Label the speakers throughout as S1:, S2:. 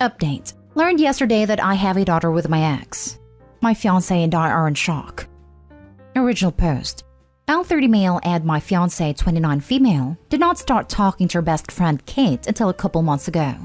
S1: Update. Learned yesterday that I have a daughter with my ex. My fiancé and I are in shock. Original post. L30 male and my fiancé 29 female did not start talking to her best friend Kate until a couple months ago.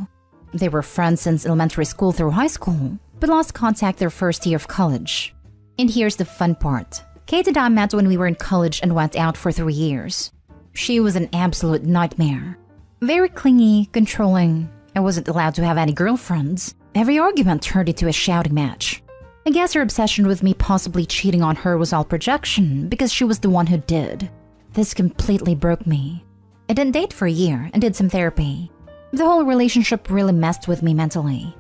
S1: They were friends since elementary school through high school, but lost contact their first year of college. And here's the fun part. Kate and I met when we were in college and went out for 3 years. She was an absolute nightmare. Very clingy, controlling. I wasn't allowed to have any girlfriends. Every argument turned into a shouting match. I guess her obsession with me possibly cheating on her was all projection because she was the one who did. This completely broke me. I didn't date for a year and did some therapy. The whole relationship really messed with me mentally.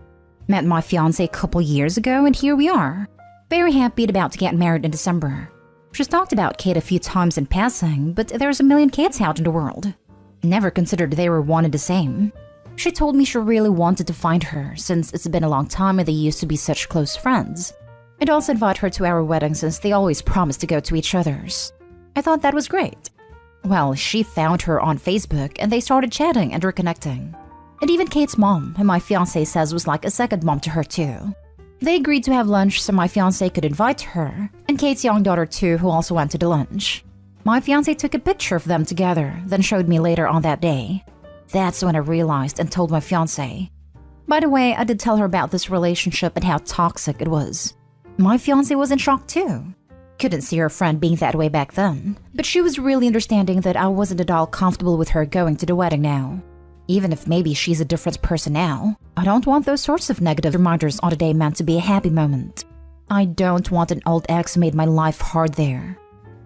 S1: Met my fiancé a couple years ago and here we are. Very happy and about to get married in December. She's talked about Kate a few times in passing, but there's a million Kates out in the world. Never considered they were one and the same. She told me she really wanted to find her since it's been a long time and they used to be such close friends. I'd also invite her to our wedding since they always promised to go to each other's. I thought that was great. Well, she found her on Facebook and they started chatting and reconnecting. And even Kate's mom, who my fiancé says was like a second mom to her too. They agreed to have lunch so my fiancé could invite her, and Kate's young daughter too, who also went to the lunch. My fiancé took a picture of them together, then showed me later on that day. That's when I realized and told my fiancé. By the way, I did tell her about this relationship and how toxic it was. My fiancé was in shock too. Couldn't see her friend being that way back then, but she was really understanding that I wasn't at all comfortable with her going to the wedding now. Even if maybe she's a different person now, I don't want those sorts of negative reminders on a day meant to be a happy moment. I don't want an old ex who made my life hard there.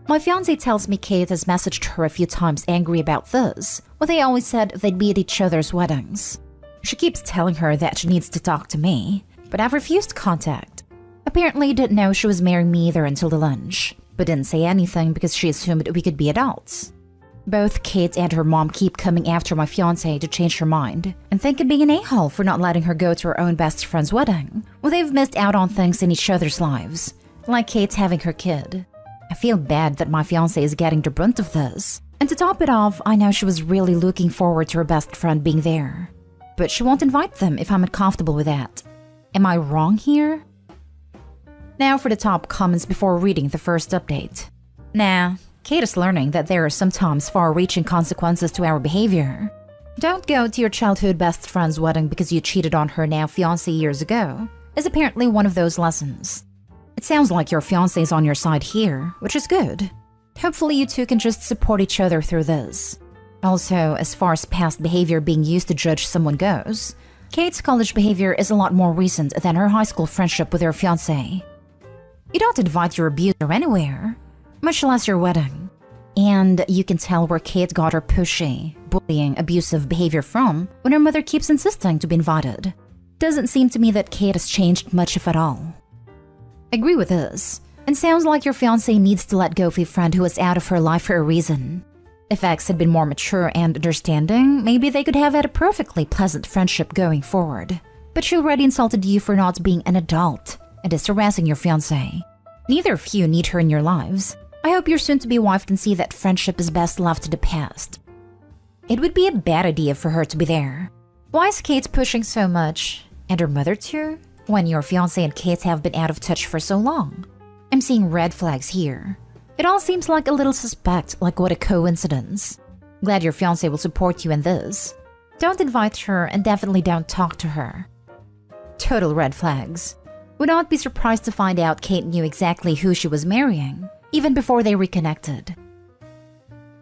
S1: My fiancé tells me Kate has messaged her a few times angry about this, when they always said they'd be at each other's weddings. She keeps telling her that she needs to talk to me, but I've refused contact. Apparently didn't know she was marrying me either until the lunch, but didn't say anything because she assumed we could be adults. Both Kate and her mom keep coming after my fiancé to change her mind and think of being an a-hole for not letting her go to her own best friend's wedding when they've missed out on things in each other's lives, like Kate's having her kid. I feel bad that my fiancé is getting the brunt of this, and to top it off, I know she was really looking forward to her best friend being there. But she won't invite them if I'm uncomfortable with that. Am I wrong here? Now for the top comments before reading the first update. Nah, Kate is learning that there are sometimes far-reaching consequences to our behavior. Don't go to your childhood best friend's wedding because you cheated on her now fiancé years ago, is apparently one of those lessons. It sounds like your fiancé is on your side here, which is good. Hopefully you two can just support each other through this. Also, as far as past behavior being used to judge someone goes, Kate's college behavior is a lot more recent than her high school friendship with her fiancé. You don't invite your abuser anywhere, much less your wedding. And you can tell where Kate got her pushy, bullying, abusive behavior from when her mother keeps insisting to be invited. Doesn't seem to me that Kate has changed much if at all. Agree with this, and sounds like your fiancé needs to let go of a friend who is out of her life for a reason. If X had been more mature and understanding, maybe they could have had a perfectly pleasant friendship going forward. But she already insulted you for not being an adult, and is harassing your fiancé. Neither of you need her in your lives. I hope your soon-to-be wife can see that friendship is best left to the past. It would be a bad idea for her to be there. Why is Kate pushing so much? And her mother too? When your fiancé and Kate have been out of touch for so long. I'm seeing red flags here. It all seems like a little suspect, like what a coincidence. Glad your fiancé will support you in this. Don't invite her and definitely don't talk to her. Total red flags. Would not be surprised to find out Kate knew exactly who she was marrying, even before they reconnected.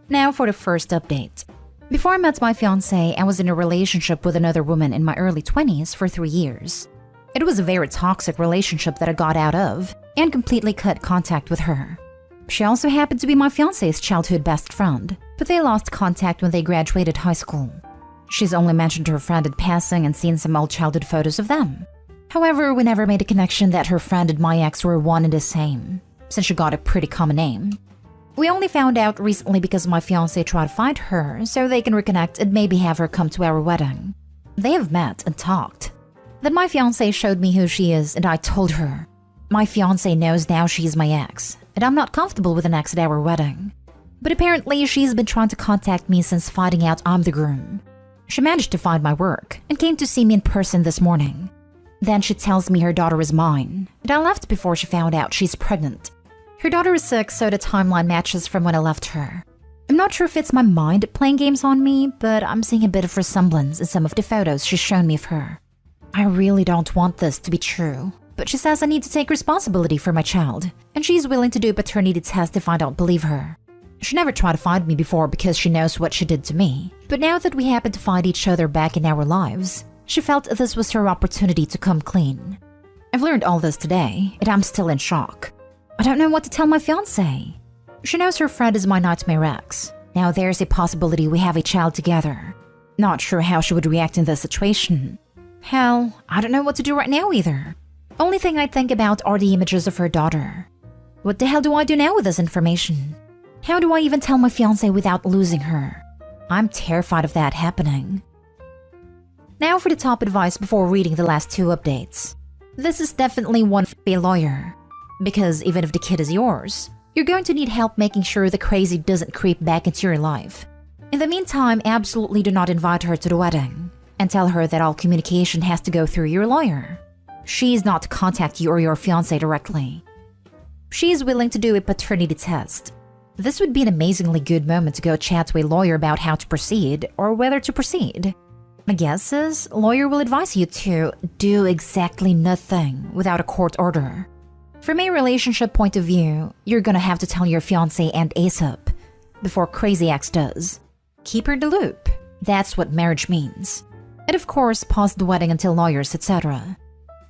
S1: Now for the first update. Before I met my fiancé, I was in a relationship with another woman in my early 20s for 3 years. It was a very toxic relationship that I got out of and completely cut contact with her. She also happened to be my fiancé's childhood best friend, but they lost contact when they graduated high school. She's only mentioned her friend in passing and seen some old childhood photos of them. However, we never made a connection that her friend and my ex were one and the same, since she got a pretty common name. We only found out recently because my fiancé tried to find her so they can reconnect and maybe have her come to our wedding. They have met and talked. Then my fiancé showed me who she is and I told her. My fiancé knows now she's my ex, and I'm not comfortable with an ex at our wedding. But apparently she's been trying to contact me since finding out I'm the groom. She managed to find my work and came to see me in person this morning. Then she tells me her daughter is mine, and I left before she found out she's pregnant. Her daughter is 6, so the timeline matches from when I left her. I'm not sure if it's my mind playing games on me, but I'm seeing a bit of resemblance in some of the photos she's shown me of her. I really don't want this to be true, but she says I need to take responsibility for my child, and she's willing to do a paternity test if I don't believe her. She never tried to find me before because she knows what she did to me, but now that we happen to find each other back in our lives, she felt this was her opportunity to come clean. I've learned all this today, and I'm still in shock. I don't know what to tell my fiancé. She knows her friend is my nightmare ex. Now there's a possibility we have a child together. Not sure how she would react in this situation. Hell, I don't know what to do right now either. Only thing I think about are the images of her daughter. What the hell do I do now with this information? How do I even tell my fiancé without losing her? I'm terrified of that happening. Now for the top advice before reading the last 2 updates. This is definitely one for a lawyer. Because even if the kid is yours, you're going to need help making sure the crazy doesn't creep back into your life. In the meantime, absolutely do not invite her to the wedding, and tell her that all communication has to go through your lawyer. She is not to contact you or your fiancé directly. She is willing to do a paternity test. This would be an amazingly good moment to go chat to a lawyer about how to proceed or whether to proceed. My guess is lawyer will advise you to do exactly nothing without a court order. From a relationship point of view, you're gonna have to tell your fiancé and ASAP before crazy ex does. Keep her in the loop. That's what marriage means. And of course, pause the wedding until lawyers, etc.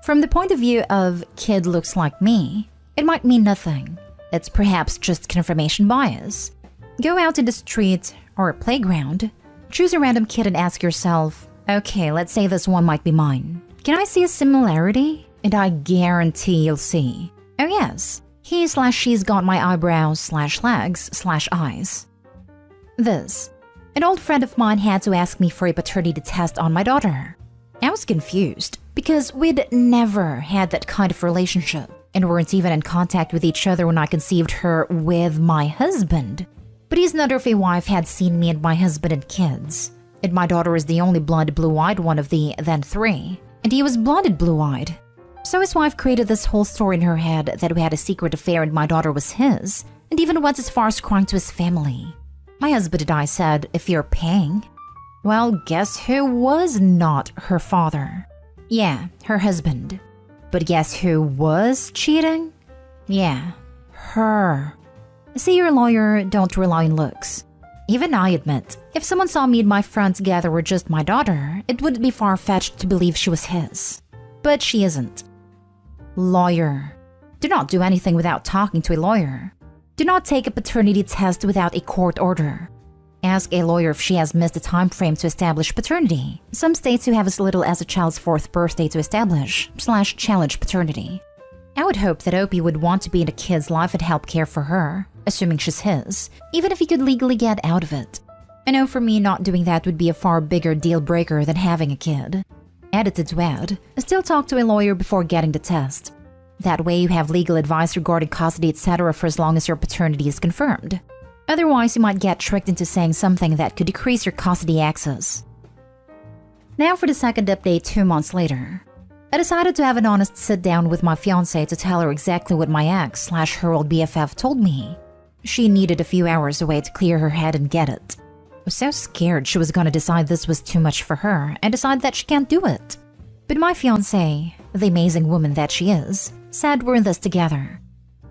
S1: From the point of view of kid looks like me, it might mean nothing. It's perhaps just confirmation bias. Go out in the street or a playground, choose a random kid and ask yourself, okay, let's say this one might be mine. Can I see a similarity? And I guarantee you'll see. Oh yes, he/she's got my eyebrows/legs/eyes. This. An old friend of mine had to ask me for a paternity test on my daughter. I was confused because we'd never had that kind of relationship and weren't even in contact with each other when I conceived her with my husband. But his another of a wife had seen me and my husband and kids, and my daughter is the only blonde blue-eyed one of the then 3, and he was blonded blue-eyed. So his wife created this whole story in her head that we had a secret affair and my daughter was his, and even went as far as crying to his family. My husband and I said, if you're paying. Well, guess who was not her father? Yeah, her husband. But guess who was cheating? Yeah, her. See, your lawyer, don't rely on looks. Even I admit, if someone saw me and my friend together were just my daughter, it wouldn't be far-fetched to believe she was his. But she isn't. Lawyer. Do not do anything without talking to a lawyer. Do not take a paternity test without a court order. Ask a lawyer if she has missed a time frame to establish paternity. Some states you have as little as a child's 4th birthday to establish/challenge paternity. I would hope that Opie would want to be in a kid's life and help care for her, assuming she's his, even if he could legally get out of it. I know for me not doing that would be a far bigger deal breaker than having a kid. Edited to add, still talk to a lawyer before getting the test. That way you have legal advice regarding custody etc. for as long as your paternity is confirmed. Otherwise you might get tricked into saying something that could decrease your custody access. Now for the second update 2 months later. I decided to have an honest sit down with my fiancé to tell her exactly what my ex/her old BFF told me. She needed a few hours away to clear her head and get it. I was so scared she was gonna decide this was too much for her and decide that she can't do it. But my fiancé, the amazing woman that she is, said we're in this together.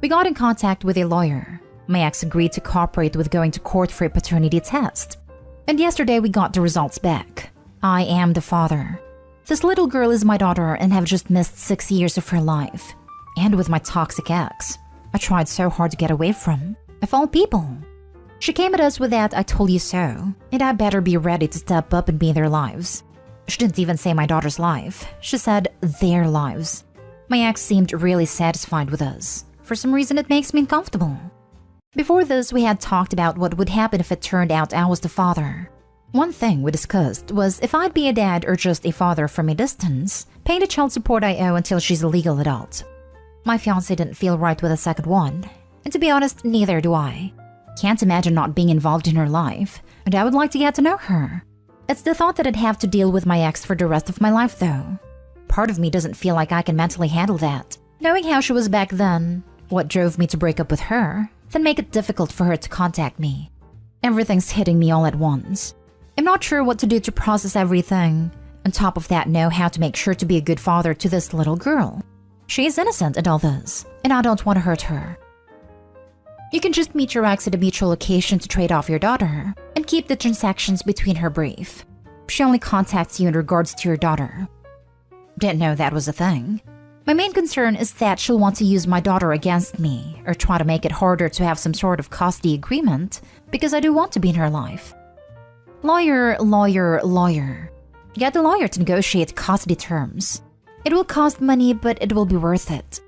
S1: We got in contact with a lawyer. My ex agreed to cooperate with going to court for a paternity test. And yesterday we got the results back. I am the father. This little girl is my daughter and have just missed 6 years of her life. And with my toxic ex, I tried so hard to get away from, of all people. She came at us with that "I told you so," and I better be ready to step up and be in their lives. She didn't even say my daughter's life. She said their lives. My ex seemed really satisfied with us. For some reason, it makes me uncomfortable. Before this, we had talked about what would happen if it turned out I was the father. One thing we discussed was if I'd be a dad or just a father from a distance, paying the child support I owe until she's a legal adult. My fiancé didn't feel right with the second one, and to be honest, neither do I. Can't imagine not being involved in her life, and I would like to get to know her. It's the thought that I'd have to deal with my ex for the rest of my life, though. Part of me doesn't feel like I can mentally handle that. Knowing how she was back then, what drove me to break up with her, then make it difficult for her to contact me. Everything's hitting me all at once. I'm not sure what to do to process everything. On top of that, know how to make sure to be a good father to this little girl. She is innocent in all this, and I don't want to hurt her. You can just meet your ex at a mutual location to trade off your daughter, and keep the transactions between her brief. She only contacts you in regards to your daughter. Didn't know that was a thing. My main concern is that she'll want to use my daughter against me, or try to make it harder to have some sort of custody agreement, because I do want to be in her life. Lawyer, lawyer, lawyer. Get a lawyer to negotiate custody terms. It will cost money, but it will be worth it.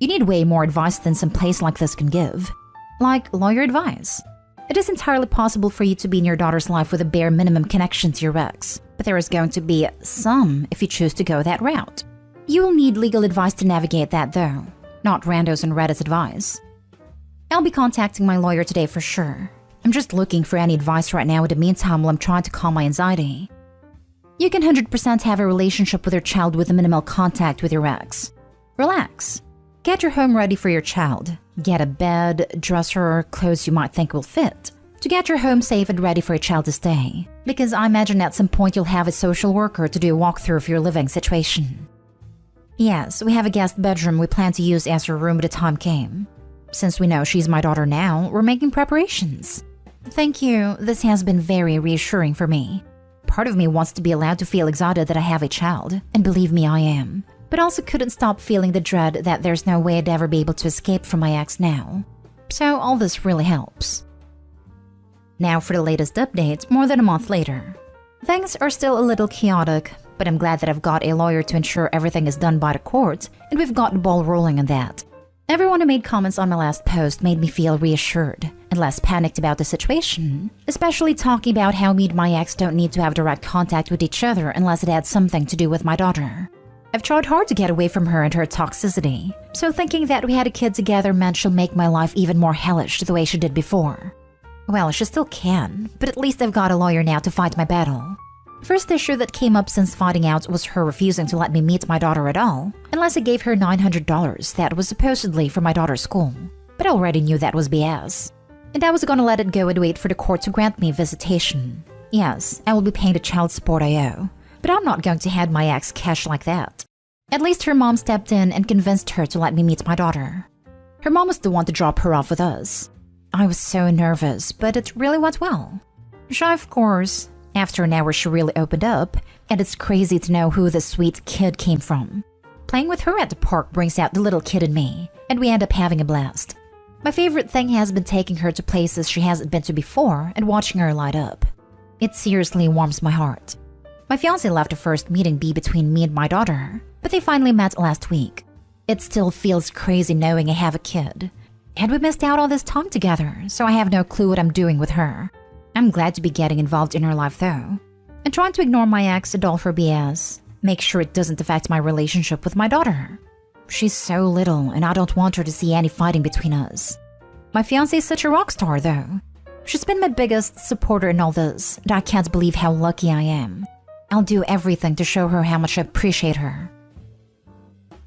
S1: You need way more advice than some place like this can give. Like lawyer advice. It is entirely possible for you to be in your daughter's life with a bare minimum connection to your ex, but there is going to be some if you choose to go that route. You will need legal advice to navigate that though, not randos and Reddit's advice. I'll be contacting my lawyer today for sure. I'm just looking for any advice right now in the meantime while I'm trying to calm my anxiety. You can 100% have a relationship with your child with a minimal contact with your ex. Relax. Get your home ready for your child. Get a bed, dresser, clothes you might think will fit. To get your home safe and ready for your child to stay. Because I imagine at some point you'll have a social worker to do a walkthrough of your living situation. Yes, we have a guest bedroom we plan to use as her room when the time came. Since we know she's my daughter now, we're making preparations. Thank you, this has been very reassuring for me. Part of me wants to be allowed to feel excited that I have a child, and believe me, I am. But also couldn't stop feeling the dread that there's no way I'd ever be able to escape from my ex now. So all this really helps. Now for the latest update, more than a month later. Things are still a little chaotic, but I'm glad that I've got a lawyer to ensure everything is done by the court, and we've got the ball rolling on that. Everyone who made comments on my last post made me feel reassured and less panicked about the situation, especially talking about how me and my ex don't need to have direct contact with each other unless it had something to do with my daughter. I've tried hard to get away from her and her toxicity, so thinking that we had a kid together meant she'll make my life even more hellish the way she did before. Well, she still can, but at least I've got a lawyer now to fight my battle. First issue that came up since finding out was her refusing to let me meet my daughter at all, unless I gave her $900 that was supposedly for my daughter's school. But I already knew that was BS. And I was gonna let it go and wait for the court to grant me visitation. Yes, I will be paying the child support I owe, but I'm not going to hand my ex cash like that. At least her mom stepped in and convinced her to let me meet my daughter. Her mom was the one to drop her off with us. I was so nervous, but it really went well. Shy, of course. After an hour, she really opened up, and it's crazy to know who this sweet kid came from. Playing with her at the park brings out the little kid in me, and we end up having a blast. My favorite thing has been taking her to places she hasn't been to before and watching her light up. It seriously warms my heart. My fiancé left the first meeting be between me and my daughter, but they finally met last week. It still feels crazy knowing I have a kid. And we missed out all this time together, so I have no clue what I'm doing with her. I'm glad to be getting involved in her life though. And trying to ignore my ex and all her BS. Make sure it doesn't affect my relationship with my daughter. She's so little and I don't want her to see any fighting between us. My fiancé is such a rock star though. She's been my biggest supporter in all this, and I can't believe how lucky I am. I'll do everything to show her how much I appreciate her.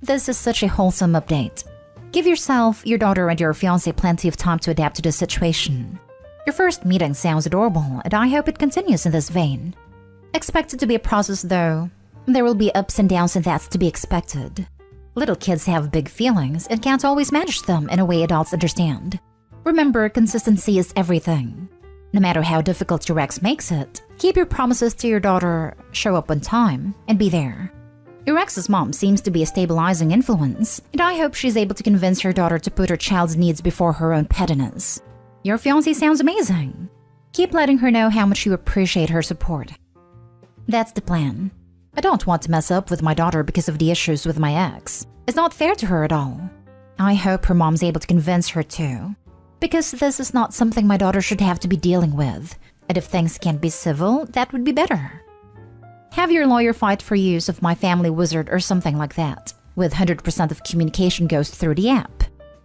S1: This is such a wholesome update. Give yourself, your daughter, and your fiancé plenty of time to adapt to the situation. Your first meeting sounds adorable, and I hope it continues in this vein. Expect it to be a process though. There will be ups and downs, and that's to be expected. Little kids have big feelings and can't always manage them in a way adults understand. Remember, consistency is everything. No matter how difficult your ex makes it, keep your promises to your daughter, show up on time, and be there. Your ex's mom seems to be a stabilizing influence, and I hope she's able to convince her daughter to put her child's needs before her own pettiness. Your fiancé sounds amazing. Keep letting her know how much you appreciate her support. That's the plan. I don't want to mess up with my daughter because of the issues with my ex. It's not fair to her at all. I hope her mom's able to convince her too. Because this is not something my daughter should have to be dealing with, and if things can be civil, that would be better. Have your lawyer fight for use of My Family Wizard or something like that, with 100% of communication goes through the app.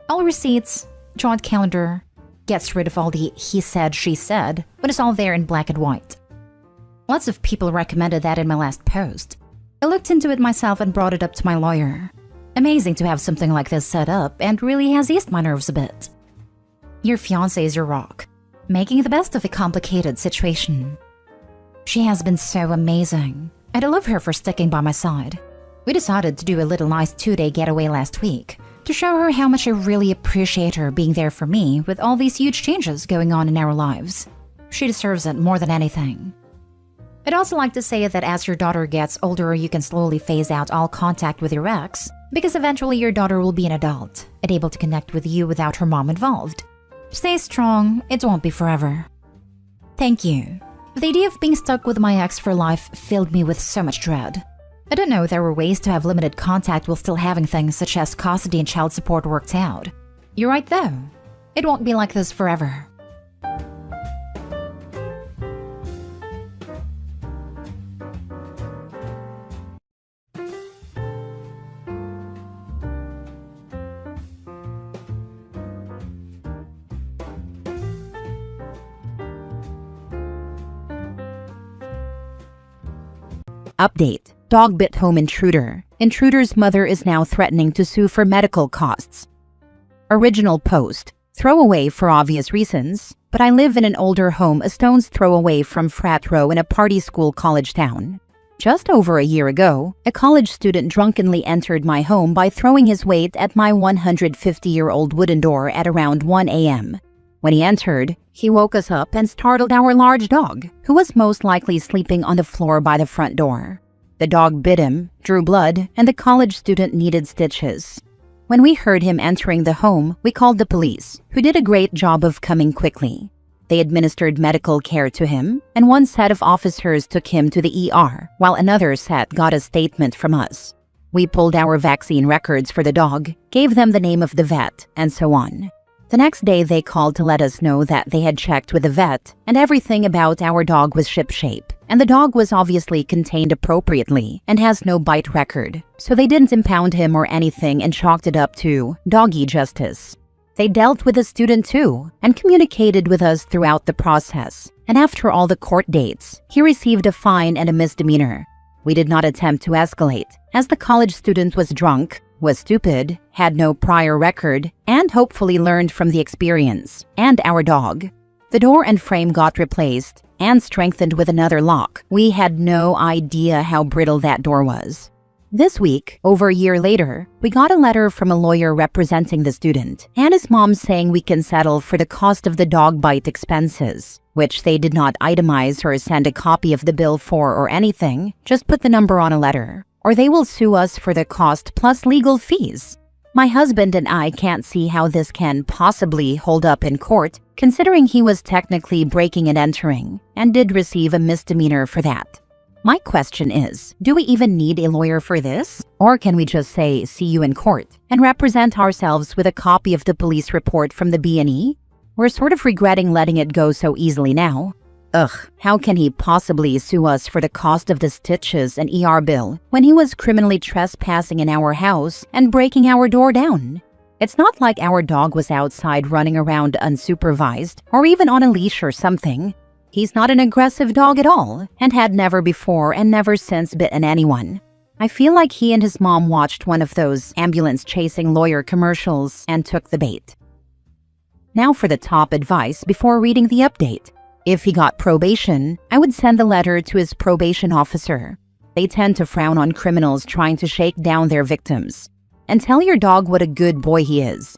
S1: All receipts, joint calendar, gets rid of all the he said, she said, when it's all there in black and white. Lots of people recommended that in my last post. I looked into it myself and brought it up to my lawyer. Amazing to have something like this set up and really has eased my nerves a bit. Your fiancé is your rock, making the best of a complicated situation. She has been so amazing, and I love her for sticking by my side. We decided to do a little nice 2-day getaway last week to show her how much I really appreciate her being there for me with all these huge changes going on in our lives. She deserves it more than anything. I'd also like to say that as your daughter gets older, you can slowly phase out all contact with your ex, because eventually your daughter will be an adult and able to connect with you without her mom involved. Stay strong, it won't be forever. Thank you. The idea of being stuck with my ex for life filled me with so much dread. I didn't know there were ways to have limited contact while still having things such as custody and child support worked out. You're right though. It won't be like this forever.
S2: Update. Dog bit home intruder. Intruder's mother is now threatening to sue for medical costs. Original post. Throwaway for obvious reasons, but I live in an older home a stone's throw away from frat row in a party school college town. Just over a year ago, a college student drunkenly entered my home by throwing his weight at my 150-year-old wooden door at around 1 a.m. When he entered, he woke us up and startled our large dog, who was most likely sleeping on the floor by the front door. The dog bit him, drew blood, and the college student needed stitches. When we heard him entering the home, we called the police, who did a great job of coming quickly. They administered medical care to him, and one set of officers took him to the ER, while another set got a statement from us. We pulled our vaccine records for the dog, gave them the name of the vet, and so on. The next day, they called to let us know that they had checked with the vet and everything about our dog was shipshape, and the dog was obviously contained appropriately and has no bite record, so they didn't impound him or anything and chalked it up to doggy justice. They dealt with the student too and communicated with us throughout the process, and after all the court dates, he received a fine and a misdemeanor. We did not attempt to escalate, as the college student was drunk, was stupid, had no prior record, and hopefully learned from the experience, and our dog. The door and frame got replaced and strengthened with another lock. We had no idea how brittle that door was. This week, over a year later, we got a letter from a lawyer representing the student and his mom saying we can settle for the cost of the dog bite expenses, which they did not itemize or send a copy of the bill for or anything, just put the number on a letter, or they will sue us for the cost plus legal fees. My husband and I can't see how this can possibly hold up in court, considering he was technically breaking and entering, and did receive a misdemeanor for that. My question is, do we even need a lawyer for this? Or can we just say, see you in court, and represent ourselves with a copy of the police report from the B&E? We're sort of regretting letting it go so easily now. Ugh, how can he possibly sue us for the cost of the stitches and ER bill when he was criminally trespassing in our house and breaking our door down? It's not like our dog was outside running around unsupervised or even on a leash or something. He's not an aggressive dog at all and had never before and never since bitten anyone. I feel like he and his mom watched one of those ambulance-chasing lawyer commercials and took the bait. Now for the top advice before reading the update. If he got probation, I would send the letter to his probation officer. They tend to frown on criminals trying to shake down their victims. And tell your dog what a good boy he is.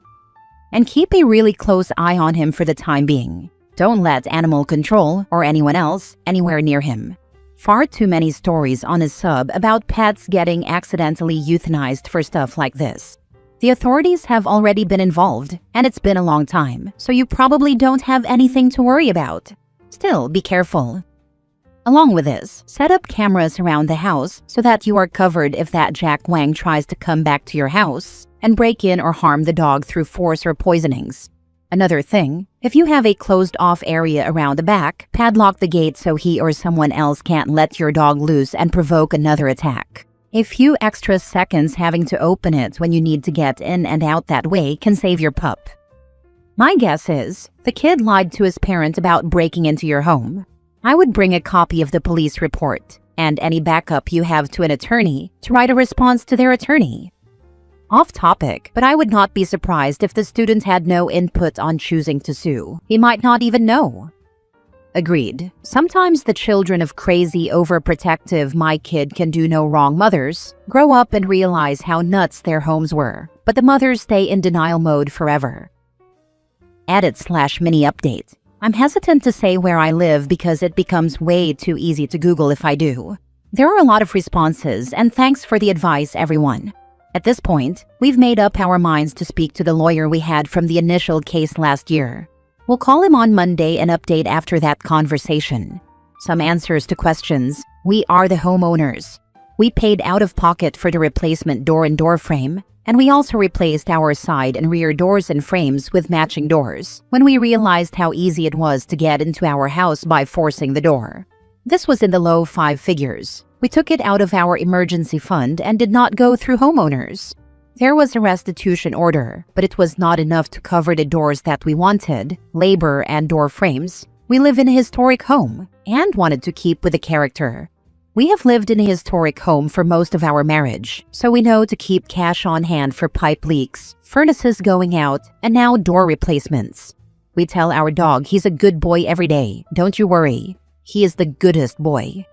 S2: And keep a really close eye on him for the time being. Don't let animal control or anyone else anywhere near him. Far too many stories on his sub about pets getting accidentally euthanized for stuff like this. The authorities have already been involved, and it's been a long time, so you probably don't have anything to worry about. Still, be careful. Along with this, set up cameras around the house so that you are covered if that Jack Wang tries to come back to your house and break in or harm the dog through force or poisonings. Another thing, if you have a closed-off area around the back, padlock the gate so he or someone else can't let your dog loose and provoke another attack. A few extra seconds having to open it when you need to get in and out that way can save your pup. My guess is, the kid lied to his parent about breaking into your home. I would bring a copy of the police report and any backup you have to an attorney to write a response to their attorney. Off topic, but I would not be surprised if the student had no input on choosing to sue. He might not even know. Agreed. Sometimes the children of crazy, overprotective, my kid can do no wrong mothers grow up and realize how nuts their homes were, but the mothers stay in denial mode forever. Edit/mini update. I'm hesitant to say where I live because it becomes way too easy to Google if I do. There are a lot of responses, and thanks for the advice, everyone. At this point, we've made up our minds to speak to the lawyer we had from the initial case last year. We'll call him on Monday and update after that conversation. Some answers to questions. We are the homeowners. We paid out of pocket for the replacement door and door frame, and we also replaced our side and rear doors and frames with matching doors when we realized how easy it was to get into our house by forcing the door. This was in the low 5 figures. We took it out of our emergency fund and did not go through homeowners. There was a restitution order, but it was not enough to cover the doors that we wanted, labor and door frames. We live in a historic home and wanted to keep with the character. We have lived in a historic home for most of our marriage, so we know to keep cash on hand for pipe leaks, furnaces going out, and now door replacements. We tell our dog he's a good boy every day. Don't you worry. He is the goodest boy.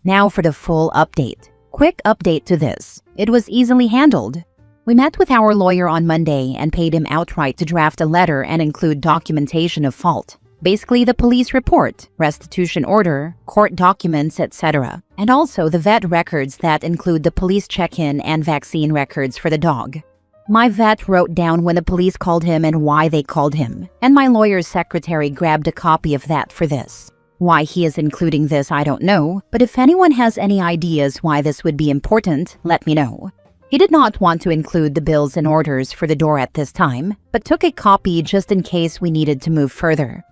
S2: Now for the full update. Quick update to this. It was easily handled. We met with our lawyer on Monday and paid him outright to draft a letter and include documentation of fault. Basically the police report, restitution order, court documents, etc. And also the vet records that include the police check-in and vaccine records for the dog. My vet wrote down when the police called him and why they called him, and my lawyer's secretary grabbed a copy of that for this. Why he is including this, I don't know, but if anyone has any ideas why this would be important, let me know. He did not want to include the bills and orders for the door at this time, but took a copy just in case we needed to move further.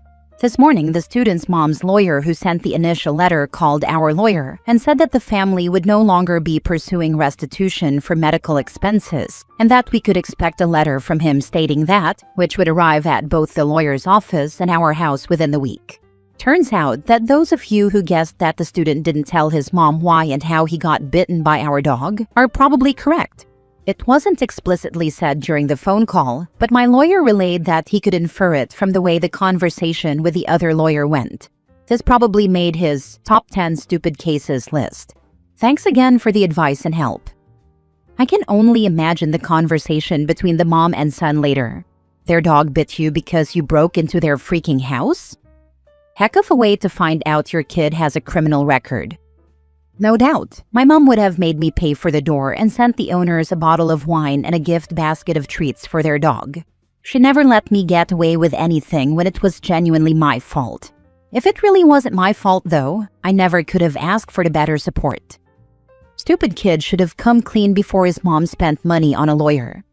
S2: This morning, the student's mom's lawyer who sent the initial letter called our lawyer and said that the family would no longer be pursuing restitution for medical expenses and that we could expect a letter from him stating that, which would arrive at both the lawyer's office and our house within the week. Turns out that those of you who guessed that the student didn't tell his mom why and how he got bitten by our dog are probably correct. It wasn't explicitly said during the phone call, but my lawyer relayed that he could infer it from the way the conversation with the other lawyer went. This probably made his top 10 stupid cases list. Thanks again for the advice and help. I can only imagine the conversation between the mom and son later. Their dog bit you because you broke into their freaking house? Heck of a way to find out your kid has a criminal record. No doubt, my mom would have made me pay for the door and sent the owners a bottle of wine and a gift basket of treats for their dog. She never let me get away with anything when it was genuinely my fault. If it really wasn't my fault though, I never could have asked for the better support. Stupid kid should have come clean before his mom spent money on a lawyer.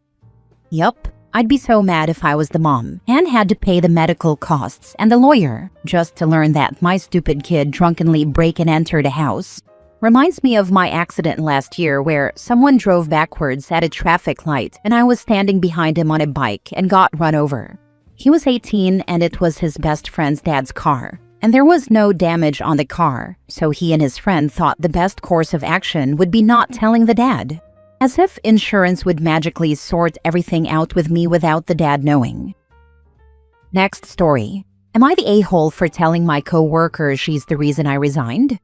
S2: Yup. I'd be so mad if I was the mom and had to pay the medical costs and the lawyer just to learn that my stupid kid drunkenly break and entered a house. Reminds me of my accident last year where someone drove backwards at a traffic light and I was standing behind him on a bike and got run over. He was 18 and it was his best friend's dad's car. And there was no damage on the car, so he and his friend thought the best course of action would be not telling the dad. As if insurance would magically sort everything out with me without the dad knowing. Next story. Am I the a-hole for telling my co-worker she's the reason I resigned?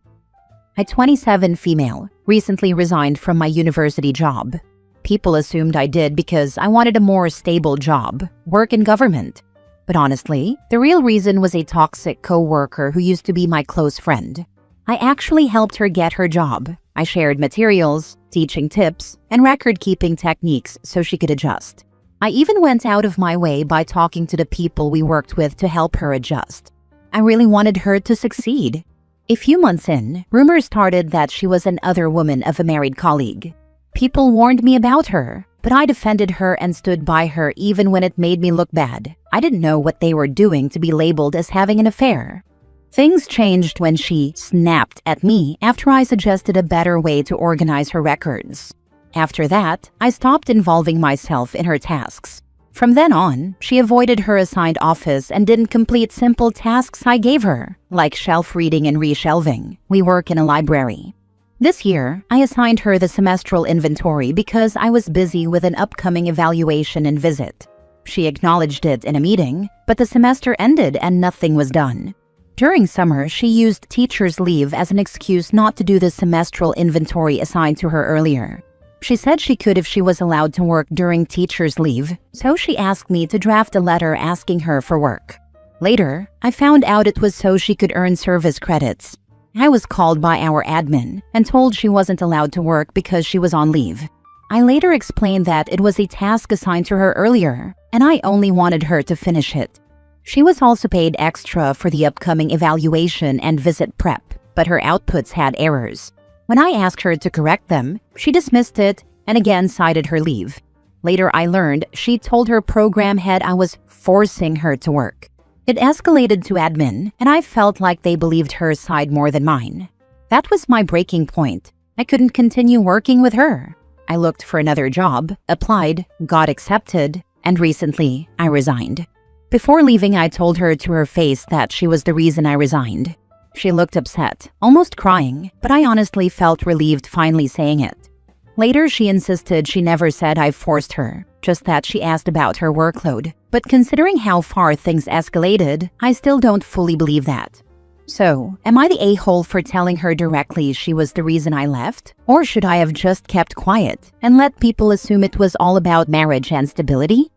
S2: I'm 27 female, recently resigned from my university job. People assumed I did because I wanted a more stable job, work in government. But honestly, the real reason was a toxic co-worker who used to be my close friend. I actually helped her get her job. I shared materials, teaching tips, and record-keeping techniques so she could adjust. I even went out of my way by talking to the people we worked with to help her adjust. I really wanted her to succeed. A few months in, rumors started that she was an other woman of a married colleague. People warned me about her, but I defended her and stood by her even when it made me look bad. I didn't know what they were doing to be labeled as having an affair. Things changed when she snapped at me after I suggested a better way to organize her records. After that, I stopped involving myself in her tasks. From then on, she avoided her assigned office and didn't complete simple tasks I gave her, like shelf reading and reshelving. We work in a library. This year, I assigned her the semestral inventory because I was busy with an upcoming evaluation and visit. She acknowledged it in a meeting, but the semester ended and nothing was done. During summer, she used teacher's leave as an excuse not to do the semestral inventory assigned to her earlier. She said she could if she was allowed to work during teacher's leave, so she asked me to draft a letter asking her for work. Later, I found out it was so she could earn service credits. I was called by our admin and told she wasn't allowed to work because she was on leave. I later explained that it was a task assigned to her earlier, and I only wanted her to finish it. She was also paid extra for the upcoming evaluation and visit prep, but her outputs had errors. When I asked her to correct them, she dismissed it and again cited her leave. Later, I learned she told her program head I was forcing her to work. It escalated to admin, and I felt like they believed her side more than mine. That was my breaking point. I couldn't continue working with her. I looked for another job, applied, got accepted, and recently, I resigned. Before leaving, I told her to her face that she was the reason I resigned. She looked upset, almost crying, but I honestly felt relieved finally saying it. Later, she insisted she never said I forced her, just that she asked about her workload. But considering how far things escalated, I still don't fully believe that. So, am I the a-hole for telling her directly she was the reason I left? Or should I have just kept quiet and let people assume it was all about marriage and stability?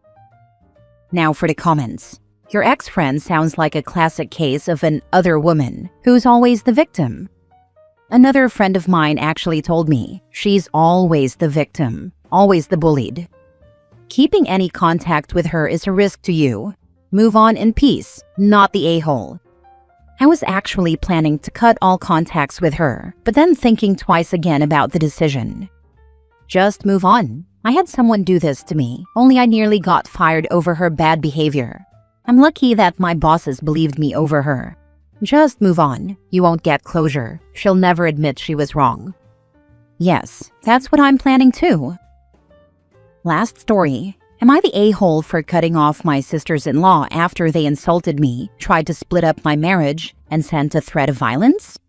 S2: Now for the comments. Your ex-friend sounds like a classic case of an other woman who's always the victim. Another friend of mine actually told me she's always the victim, always the bullied. Keeping any contact with her is a risk to you. Move on in peace, not the a-hole. I was actually planning to cut all contacts with her, but then thinking twice again about the decision. Just move on. I had someone do this to me, only I nearly got fired over her bad behavior. I'm lucky that my bosses believed me over her. Just move on. You won't get closure. She'll never admit she was wrong. Yes, that's what I'm planning too. Last story. Am I the a-hole for cutting off my sisters-in-law after they insulted me, tried to split up my marriage, and sent a threat of violence?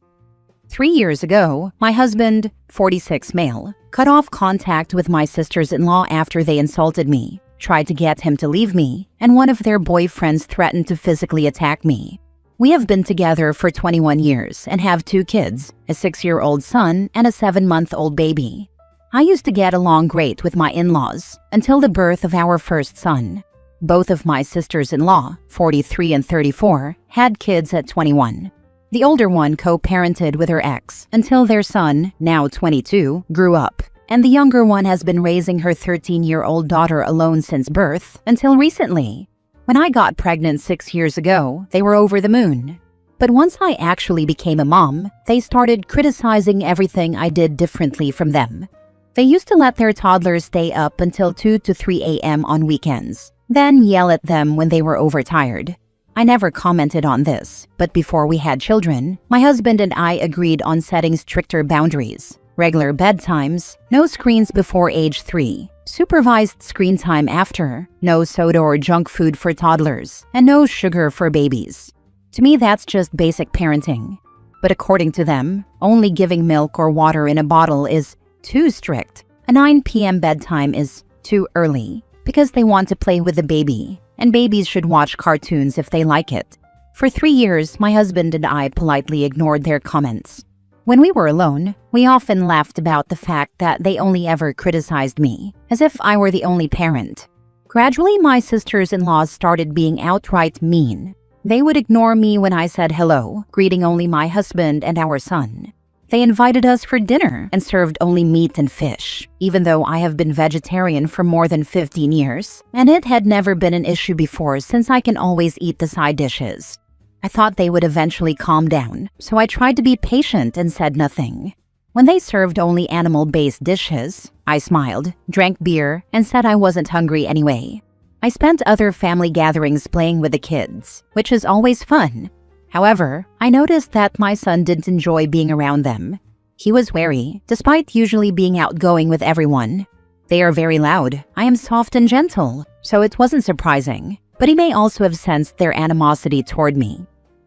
S2: 3 years ago, my husband, 46 male, cut off contact with my sisters-in-law after they insulted me, tried to get him to leave me, and one of their boyfriends threatened to physically attack me. We have been together for 21 years and have 2 kids, a 6-year-old son and a 7-month-old baby. I used to get along great with my in-laws until the birth of our first son. Both of my sisters-in-law, 43 and 34, had kids at 21. The older one co-parented with her ex until their son, now 22, grew up, and the younger one has been raising her 13-year-old daughter alone since birth until recently. When I got pregnant 6 years ago, they were over the moon. But once I actually became a mom, they started criticizing everything I did differently from them. They used to let their toddlers stay up until 2 to 3 a.m. on weekends, then yell at them when they were overtired. I never commented on this, but before we had children, my husband and I agreed on setting stricter boundaries. Regular bedtimes, no screens before age 3, supervised screen time after, no soda or junk food for toddlers, and no sugar for babies. To me, that's just basic parenting. But according to them, only giving milk or water in a bottle is too strict. A 9 p.m. bedtime is too early because they want to play with the baby, and babies should watch cartoons if they like it. For 3 years, my husband and I politely ignored their comments. When we were alone, we often laughed about the fact that they only ever criticized me, as if I were the only parent. Gradually, my sisters-in-laws started being outright mean. They would ignore me when I said hello, greeting only my husband and our son. They invited us for dinner and served only meat and fish, even though I have been vegetarian for more than 15 years, and it had never been an issue before since I can always eat the side dishes. I thought they would eventually calm down, so I tried to be patient and said nothing. When they served only animal-based dishes, I smiled, drank beer, and said I wasn't hungry anyway. I spent other family gatherings playing with the kids, which is always fun. However, I noticed that my son didn't enjoy being around them. He was wary, despite usually being outgoing with everyone. They are very loud. I am soft and gentle, so it wasn't surprising. But he may also have sensed their animosity toward me.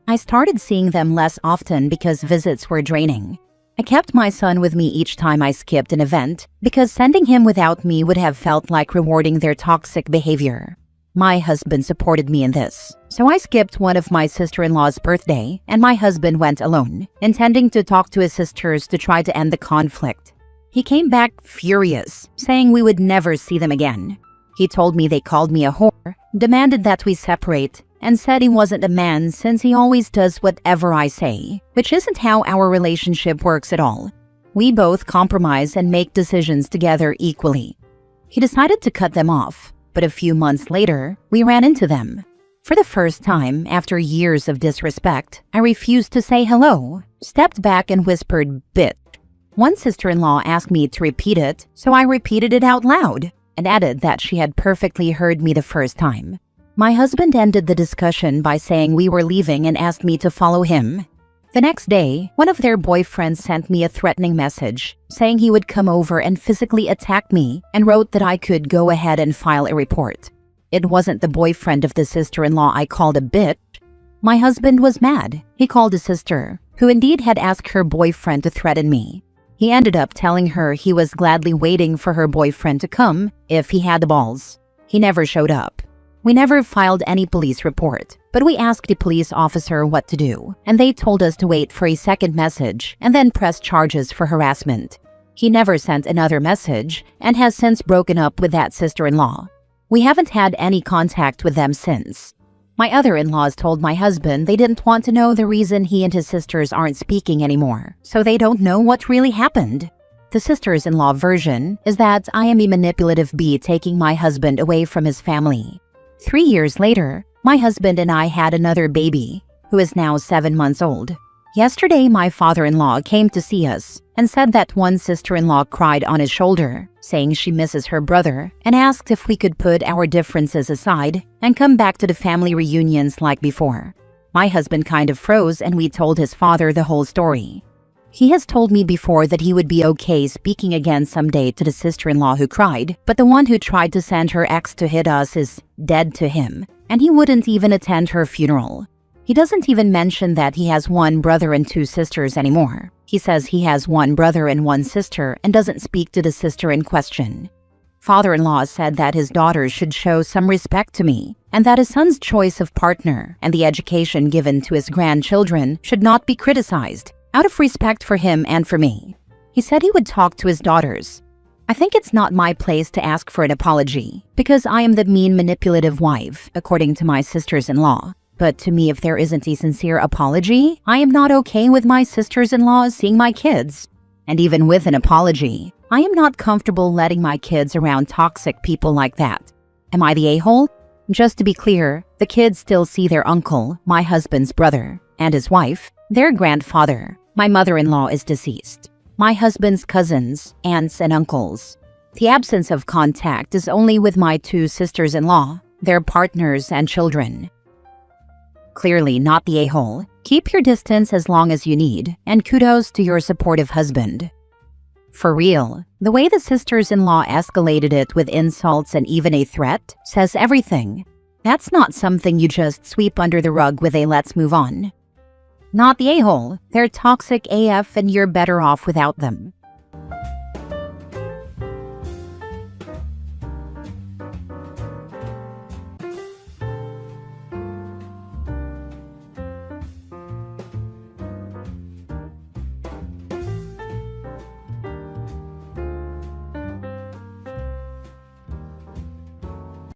S2: I started seeing them less often because visits were draining. I kept my son with me each time I skipped an event because sending him without me would have felt like rewarding their toxic behavior. My husband supported me in this, so I skipped one of my sister-in-law's birthday and my husband went alone, intending to talk to his sisters to try to end the conflict. He came back furious, saying we would never see them again. He told me they called me a whore, demanded that we separate, and said he wasn't a man since he always does whatever I say, which isn't how our relationship works at all. We both compromise and make decisions together equally. He decided to cut them off, but a few months later, we ran into them. For the first time, after years of disrespect, I refused to say hello, stepped back and whispered, "Bitch." One sister-in-law asked me to repeat it, so I repeated it out loud, and added that she had perfectly heard me the first time. My husband ended the discussion by saying we were leaving and asked me to follow him. The next day, one of their boyfriends sent me a threatening message, saying he would come over and physically attack me, and wrote that I could go ahead and file a report. It wasn't the boyfriend of the sister-in-law I called a bitch. My husband was mad. He called his sister, who indeed had asked her boyfriend to threaten me. He ended up telling her he was gladly waiting for her boyfriend to come if he had the balls. He never showed up. We never filed any police report, but we asked the police officer what to do, and they told us to wait for a second message and then press charges for harassment. He never sent another message and has since broken up with that sister-in-law. We haven't had any contact with them since. My other in-laws told my husband they didn't want to know the reason he and his sisters aren't speaking anymore, so they don't know what really happened. The sisters-in-law version is that I am a manipulative bee taking my husband away from his family. 3 years later, my husband and I had another baby, who is now 7 months old. Yesterday, my father-in-law came to see us and said that one sister-in-law cried on his shoulder, saying she misses her brother, and asked if we could put our differences aside and come back to the family reunions like before. My husband kind of froze and we told his father the whole story. He has told me before that he would be okay speaking again someday to the sister-in-law who cried, but the one who tried to send her ex to hit us is dead to him, and he wouldn't even attend her funeral. He doesn't even mention that he has one brother and 2 sisters anymore. He says he has one brother and 1 sister and doesn't speak to the sister in question. Father-in-law said that his daughters should show some respect to me, and that his son's choice of partner and the education given to his grandchildren should not be criticized, out of respect for him and for me. He said he would talk to his daughters. I think it's not my place to ask for an apology, because I am the mean, manipulative wife, according to my sisters-in-law. But to me, if there isn't a sincere apology, I am not okay with my sisters-in-law seeing my kids. And even with an apology, I am not comfortable letting my kids around toxic people like that. Am I the a-hole? Just to be clear, the kids still see their uncle, my husband's brother, and his wife, their grandfather. My mother-in-law is deceased. My husband's cousins, aunts, and uncles. The absence of contact is only with my 2 sisters-in-law, their partners, and children. Clearly not the a-hole. Keep your distance as long as you need, and kudos to your supportive husband. For real, the way the sisters-in-law escalated it with insults and even a threat says everything. That's not something you just sweep under the rug with a "let's move on." Not the a-hole. They're toxic AF and you're better off without them.